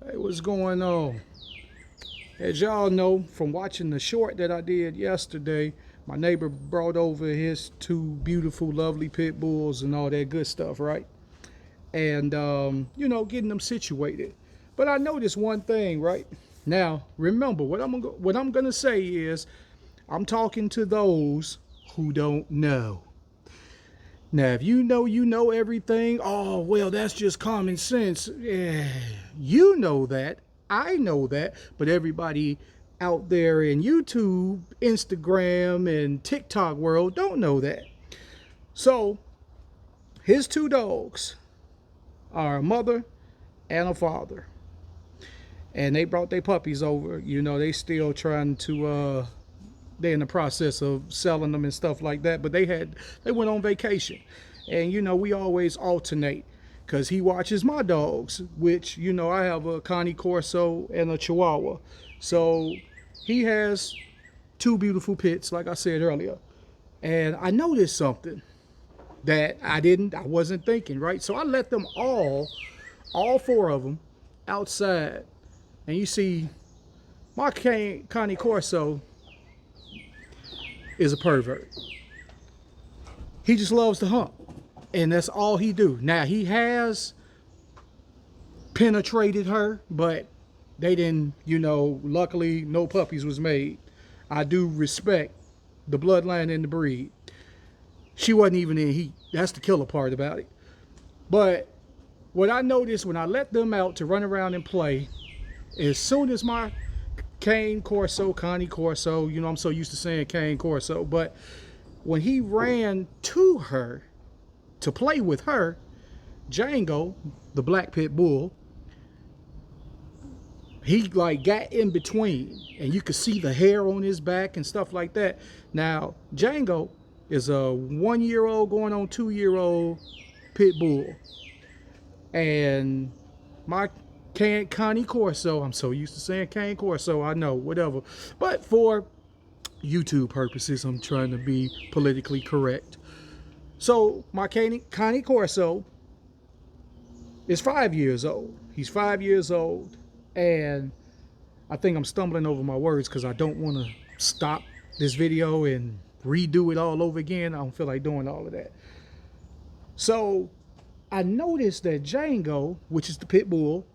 Hey, what's going on? As y'all know from watching the short that I did yesterday, my neighbor brought over his two beautiful, lovely pit bulls and all that good stuff, right? And, getting them situated. But I noticed one thing, right? Now, remember, what I'm gonna say is I'm talking to those who don't know. Now, if you know everything. Oh, well, that's just common sense. Yeah, you know that. I know that. But everybody out there in YouTube, Instagram, and TikTok world don't know that. So, his two dogs are a mother and a father. And they brought their puppies over. They still trying to, they're in the process of selling them and stuff like that. But they went on vacation. And we always alternate because he watches my dogs, which I have a Cane Corso and a Chihuahua. So he has two beautiful pits, like I said earlier. And I noticed something that I wasn't thinking, right? So I let them all four of them outside. And you see my Cane Corso is a pervert. He just loves to hunt, and that's all he do. Now, he has penetrated her, but they didn't, luckily no puppies was made. I do respect the bloodline and the breed. She wasn't even in heat. That's the killer part about it. But what I noticed when I let them out to run around and play, as soon as my Cane Corso, I'm so used to saying Cane Corso, but when he ran to her to play with her, Django, the black pit bull, he like got in between, and you could see the hair on his back and stuff like that. Now, Django is a 1-year-old going on 2-year-old pit bull, and my Cane Corso, I'm so used to saying Cane Corso, I know, whatever. But for YouTube purposes, I'm trying to be politically correct. So my Cane Corso is 5 years old. He's 5 years old, and I think I'm stumbling over my words because I don't want to stop this video and redo it all over again. I don't feel like doing all of that. So I noticed that Django, which is the pit bull,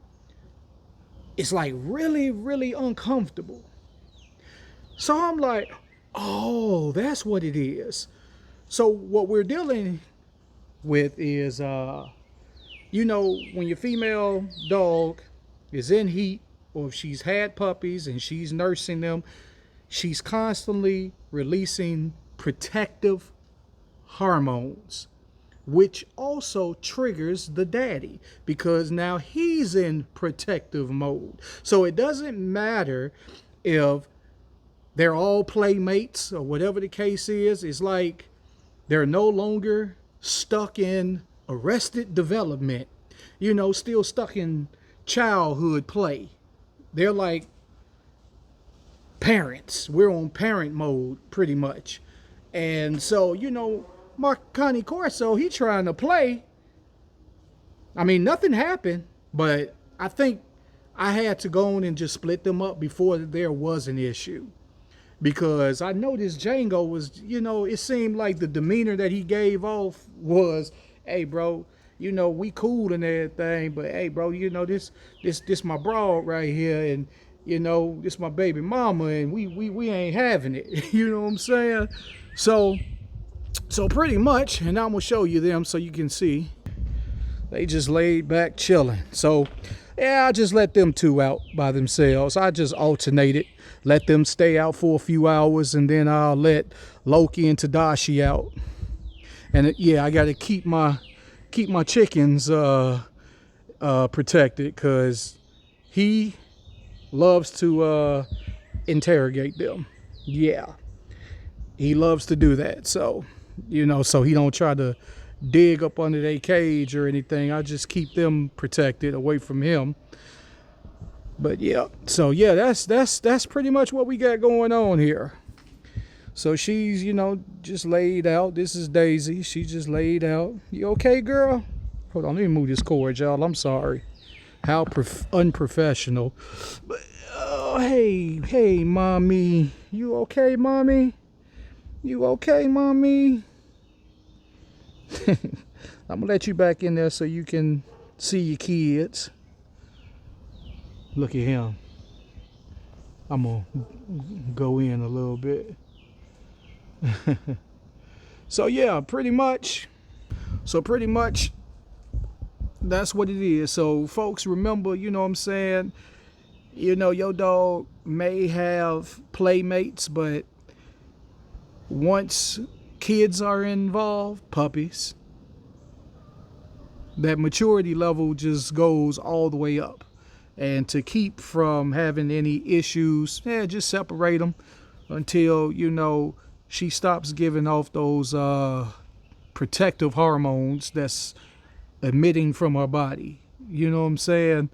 it's like really, really uncomfortable. So I'm like, oh, that's what it is. So what we're dealing with is, when your female dog is in heat, or if she's had puppies and she's nursing them, she's constantly releasing protective hormones, which also triggers the daddy because now he's in protective mode. So it doesn't matter if they're all playmates or whatever the case is. It's like they're no longer stuck in arrested development, still stuck in childhood play. They're like parents. We're on parent mode pretty much. And so, my Cane Corso, he trying to play. I mean, nothing happened, but I think I had to go on and just split them up before there was an issue. Because I noticed Django was, it seemed like the demeanor that he gave off was, hey, bro, we cool and everything, but hey, bro, this my broad right here, and this my baby mama, and we ain't having it. You know what I'm saying? So pretty much, and I'm gonna show you them so you can see. They just laid back chilling. So yeah, I just let them two out by themselves. I just alternated, let them stay out for a few hours, and then I'll let Loki and Tadashi out. And yeah, I gotta keep my chickens protected because he loves to interrogate them. Yeah, he loves to do that. So so he don't try to dig up under their cage or anything. I just keep them protected away from him. But yeah, so yeah, that's pretty much what we got going on here. So she's, just laid out. This is Daisy. She just laid out. You okay, girl? Hold on, let me move this cord, y'all. I'm sorry. How unprofessional. But, oh, hey, mommy. You okay, mommy? You okay, mommy? I'm gonna let you back in there so you can see your kids. Look at him. I'm gonna go in a little bit. So yeah, pretty much that's what it is. So folks, remember, you know what I'm saying, you know, your dog may have playmates, but once kids are involved, puppies, that maturity level just goes all the way up. And to keep from having any issues, just separate them until, you know, she stops giving off those protective hormones that's emitting from her body. You know what I'm saying?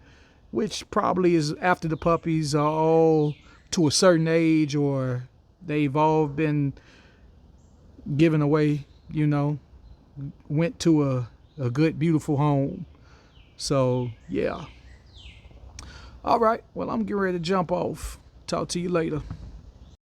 Which probably is after the puppies are all to a certain age, or they've all been given away, you know, went to a good, beautiful home. So, yeah. All right. Well, I'm getting ready to jump off. Talk to you later.